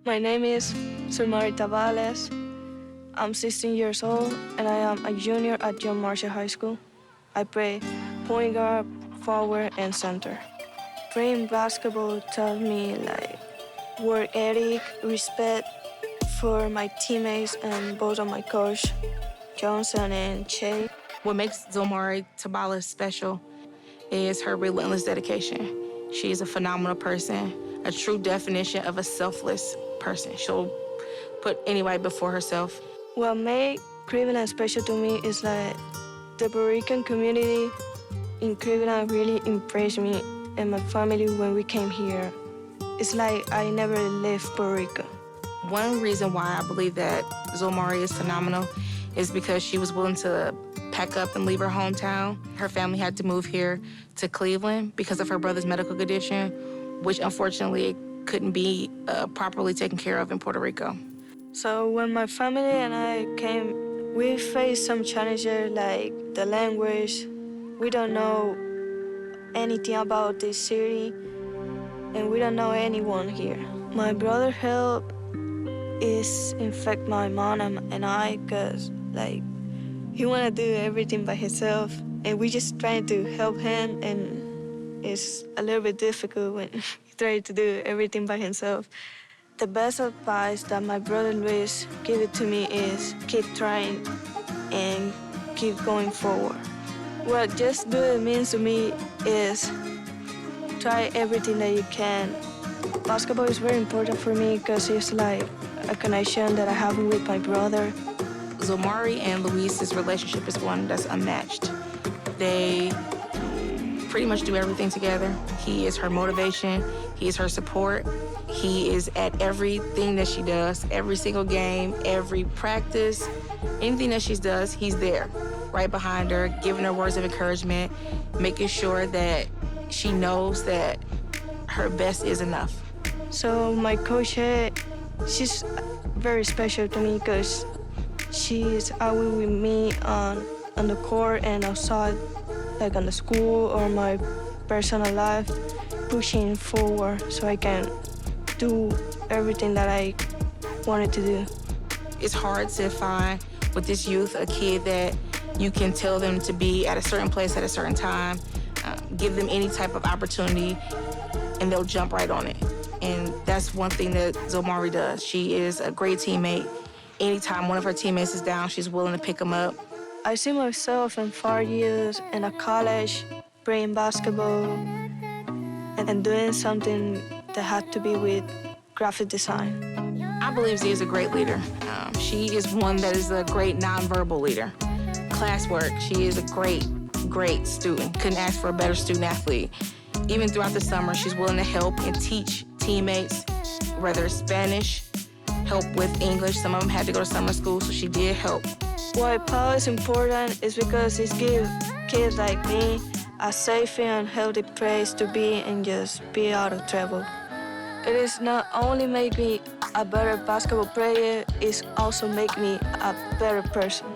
My name is Zomari. I'm 16 years old, and I am a junior at John Marshall High School. I play point guard, forward, and center. Playing basketball taught me work ethic, respect for my teammates, and both of my coach, Johnson and Che. What makes Zomari Tabales special is her relentless dedication. She is a phenomenal person, a true definition of a selfless person. She'll put anybody before herself. What made Cleveland special to me is that the Puerto Rican community in Cleveland really impressed me and my family when we came here. It's like I never left Puerto Rico. One reason why I believe that Zomari is phenomenal is because she was willing to pack up and leave her hometown. Her family had to move here to Cleveland because of her brother's medical condition, which unfortunately couldn't be properly taken care of in Puerto Rico. So when my family and I came, we faced some challenges like the language. We don't know anything about this city, and we don't know anyone here. My brother's help is in fact my mom and I, because he wanna do everything by himself, and we just trying to help him, and it's a little bit difficult when he tries to do everything by himself. The best advice that my brother Luis gave it to me is keep trying and keep going forward. What just do it means to me is try everything that you can. Basketball is very important for me because it's like a connection that I have with my brother. Zomari and Luis's relationship is one that's unmatched. They pretty much do everything together. He is her motivation, he is her support. He is at everything that she does, every single game, every practice, anything that she does, he's there, right behind her, giving her words of encouragement, making sure that she knows that her best is enough. So my coach, she's very special to me because she's always with me on the court and outside, like on the school or my personal life, pushing forward so I can do everything that I wanted to do. It's hard to find with this youth a kid that you can tell them to be at a certain place at a certain time, give them any type of opportunity, and they'll jump right on it. And that's one thing that Zomari does. She is a great teammate. Anytime one of her teammates is down, she's willing to pick them up. I see myself in 4 years in a college, playing basketball, and doing something that had to be with graphic design. I believe Z is a great leader. She is one that is a great nonverbal leader. Classwork, she is a great student. Couldn't ask for a better student athlete. Even throughout the summer, she's willing to help and teach teammates, whether it's Spanish, help with English. Some of them had to go to summer school, so she did help. Why PAL is important is because it gives kids like me a safe and healthy place to be and just be out of trouble. It is not only make me a better basketball player, it's also make me a better person.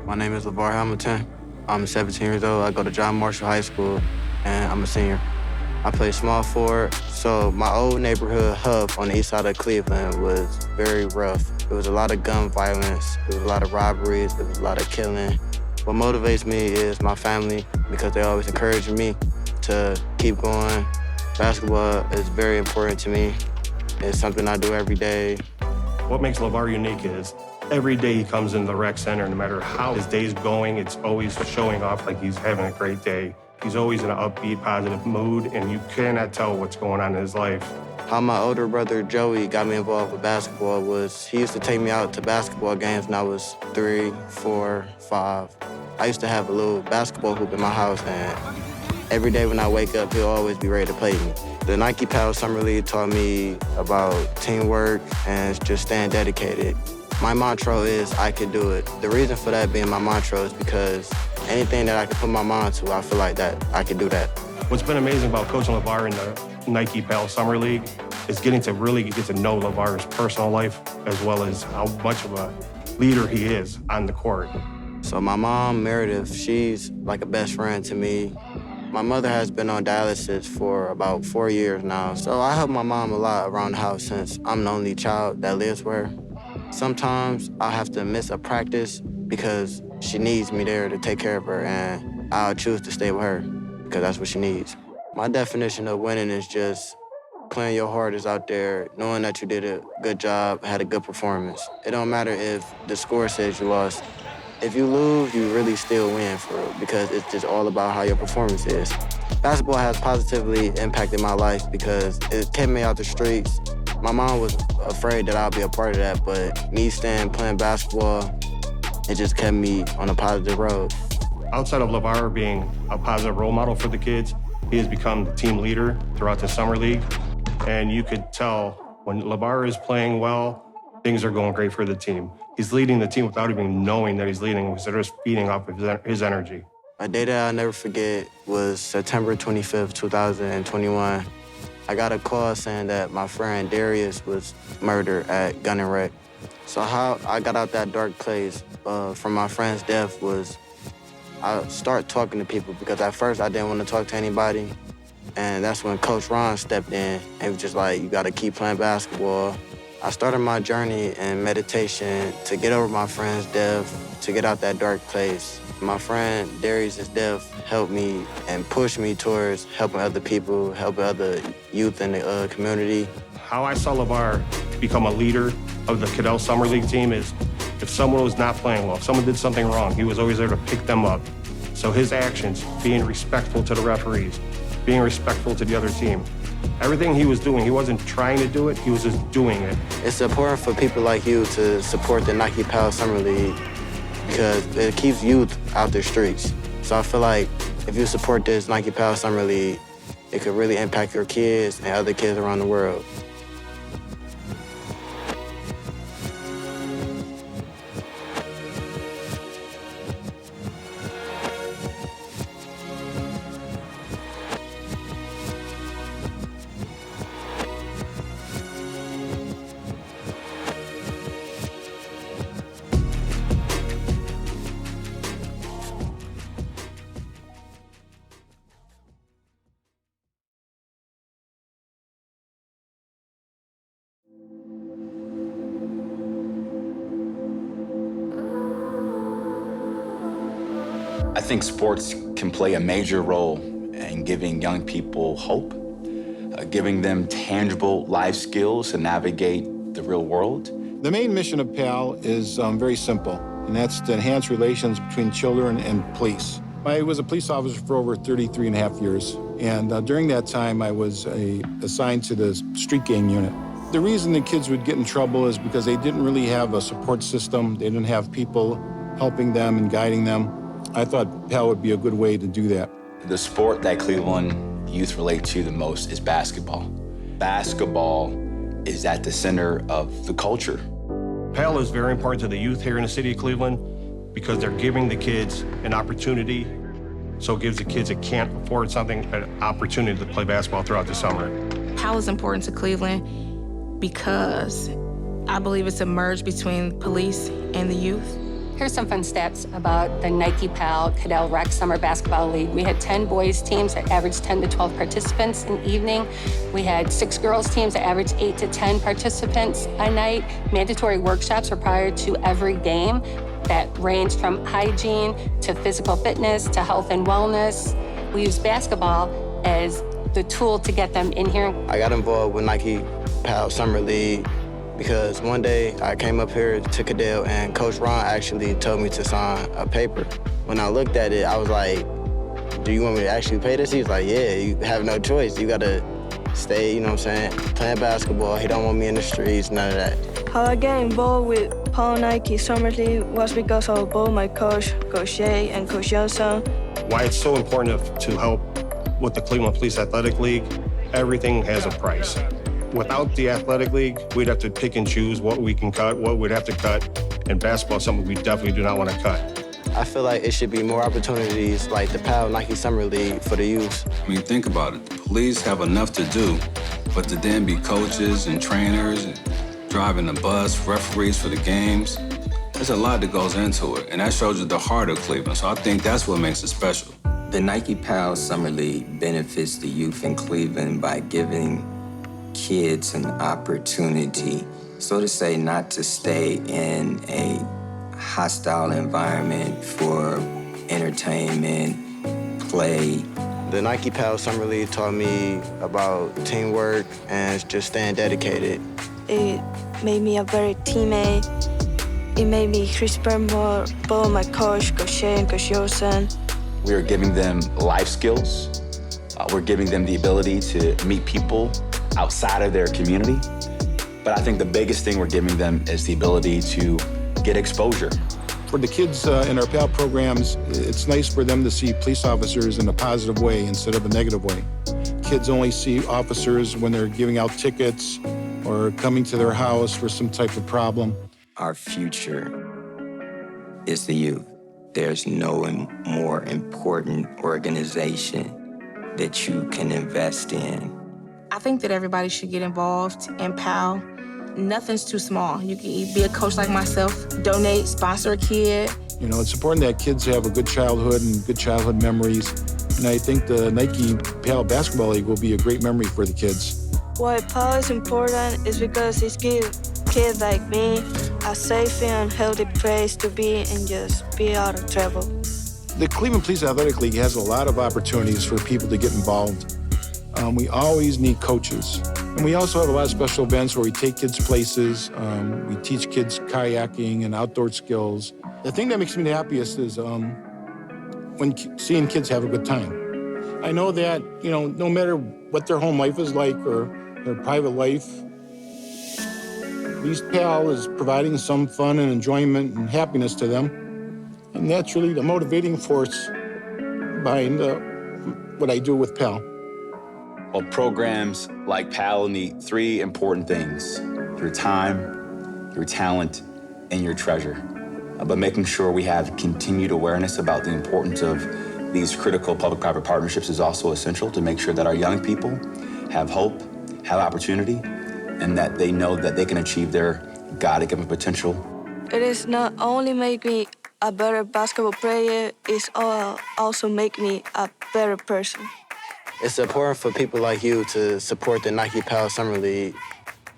My name is LeVar Hamilton. I'm 17 years old. I go to John Marshall High School, and I'm a senior. I play small forward, so my old neighborhood hub on the east side of Cleveland was very rough. There was a lot of gun violence, there was a lot of robberies, there was a lot of killing. What motivates me is my family because they always encourage me to keep going. Basketball is very important to me. It's something I do every day. What makes LeVar unique is every day he comes into the rec center, no matter how his day's going, it's always showing off like he's having a great day. He's always in an upbeat, positive mood, and you cannot tell what's going on in his life. How my older brother Joey got me involved with basketball was he used to take me out to basketball games when I was 3, 4, 5. I used to have a little basketball hoop in my house, and Every day when I wake up, he'll always be ready to play me. The Nike Pal Summer League taught me about teamwork and just staying dedicated. My mantra is, I can do it. The reason for that being my mantra is because anything that I can put my mind to, I feel like that I can do that. What's been amazing about coaching LeVar in the Nike Pal Summer League is getting to really get to know LeVar's personal life as well as how much of a leader he is on the court. So my mom, Meredith, she's like a best friend to me. My mother has been on dialysis for about 4 years now. So I help my mom a lot around the house since I'm the only child that lives with her. Sometimes I'll have to miss a practice because she needs me there to take care of her, and I'll choose to stay with her because that's what she needs. My definition of winning is just playing your hardest out there, knowing that you did a good job, had a good performance. It don't matter if the score says you lost. If you lose, you really still win for real because it's just all about how your performance is. Basketball has positively impacted my life because it kept me out the streets. My mom was afraid that I'll be a part of that, but me staying playing basketball, it just kept me on a positive road. Outside of LeVar being a positive role model for the kids, he has become the team leader throughout the Summer League. And you could tell when LeVar is playing well, things are going great for the team. He's leading the team without even knowing that he's leading, because they're just feeding off of his energy. A day that I'll never forget was September 25th, 2021. I got a call saying that my friend Darius was murdered at Gun and Wreck. So how I got out that dark place from my friend's death was I start talking to people because at first I didn't want to talk to anybody. And that's when Coach Ron stepped in and was just like, you gotta keep playing basketball. I started my journey in meditation to get over my friend's death, to get out that dark place. My friend Darius' death helped me and pushed me towards helping other people, helping other youth in the community. How I saw LeVar become a leader of the Cadell Summer League team is if someone was not playing well, if someone did something wrong, he was always there to pick them up. So his actions, being respectful to the referees, being respectful to the other team, everything he was doing, he wasn't trying to do it, he was just doing it. It's important for people like you to support the Nike Pal Summer League because it keeps youth out the streets. So I feel like if you support this Nike Pal Summer League, it could really impact your kids and other kids around the world. I think sports can play a major role in giving young people hope, giving them tangible life skills to navigate the real world. The main mission of PAL is very simple, and that's to enhance relations between children and police. I was a police officer for over 33 and a half years, and during that time I was assigned to the street gang unit. The reason the kids would get in trouble is because they didn't really have a support system. They didn't have people helping them and guiding them. I thought PAL would be a good way to do that. The sport that Cleveland youth relate to the most is basketball. Basketball is at the center of the culture. PAL is very important to the youth here in the city of Cleveland because they're giving the kids an opportunity. So it gives the kids that can't afford something an opportunity to play basketball throughout the summer. PAL is important to Cleveland because I believe it's a merge between police and the youth. Here's some fun stats about the Nike Pal Cadell Rec Summer Basketball League. We had 10 boys teams that averaged 10 to 12 participants an evening. We had 6 girls teams that averaged 8 to 10 participants a night. Mandatory workshops were prior to every game that ranged from hygiene to physical fitness to health and wellness. We used basketball as the tool to get them in here. I got involved with Nike Pal Summer League because one day I came up here to Cadell and Coach Ron actually told me to sign a paper. When I looked at it, I was like, do you want me to actually pay this? He was like, yeah, you have no choice. You gotta stay, you know what I'm saying, playing basketball. He don't want me in the streets, none of that. How I got involved with Pal Nike Summer League was because of both my coach, Coach Shay, and Coach Youngson. Why it's so important to help with the Cleveland Police Athletic League, everything has a price. Without the athletic league, we'd have to pick and choose what we can cut, what we'd have to cut, and basketball is something we definitely do not want to cut. I feel like it should be more opportunities like the PAL Nike Summer League for the youth. I mean, think about it. The police have enough to do, but to then be coaches and trainers and driving the bus, referees for the games, there's a lot that goes into it, and that shows you the heart of Cleveland, so I think that's what makes it special. The Nike PAL Summer League benefits the youth in Cleveland by giving kids an opportunity, so to say, not to stay in a hostile environment for entertainment, play. The Nike PAL Summer League taught me about teamwork and just staying dedicated. It made me a better teammate. It made me respect more both my coach, Coach Shea and Coach Yosen. We are giving them life skills. We're giving them the ability to meet people outside of their community. But I think the biggest thing we're giving them is the ability to get exposure. For the kids in our PAL programs, it's nice for them to see police officers in a positive way instead of a negative way. Kids only see officers when they're giving out tickets or coming to their house for some type of problem. Our future is the youth. There's no more important organization that you can invest in. I think that everybody should get involved in PAL. Nothing's too small. You can be a coach like myself, donate, sponsor a kid. You know, it's important that kids have a good childhood and good childhood memories. And I think the Nike PAL Basketball League will be a great memory for the kids. Why PAL is important is because it gives kids like me a safe and healthy place to be and just be out of trouble. The Cleveland Police Athletic League has a lot of opportunities for people to get involved. We always need coaches. And we also have a lot of special events where we take kids places. We teach kids kayaking and outdoor skills. The thing that makes me the happiest is when seeing kids have a good time. I know that, you know, no matter what their home life is like or their private life, at least PAL is providing some fun and enjoyment and happiness to them. And that's really the motivating force behind what I do with PAL. Well, programs like PAL need three important things: your time, your talent, and your treasure. But making sure we have continued awareness about the importance of these critical public-private partnerships is also essential to make sure that our young people have hope, have opportunity, and that they know that they can achieve their God-given potential. It is not only make me a better basketball player, it's also make me a better person. It's important for people like you to support the Nike PAL Summer League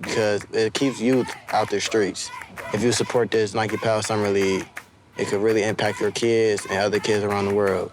because it keeps youth out the streets. If you support this Nike PAL Summer League, it could really impact your kids and other kids around the world.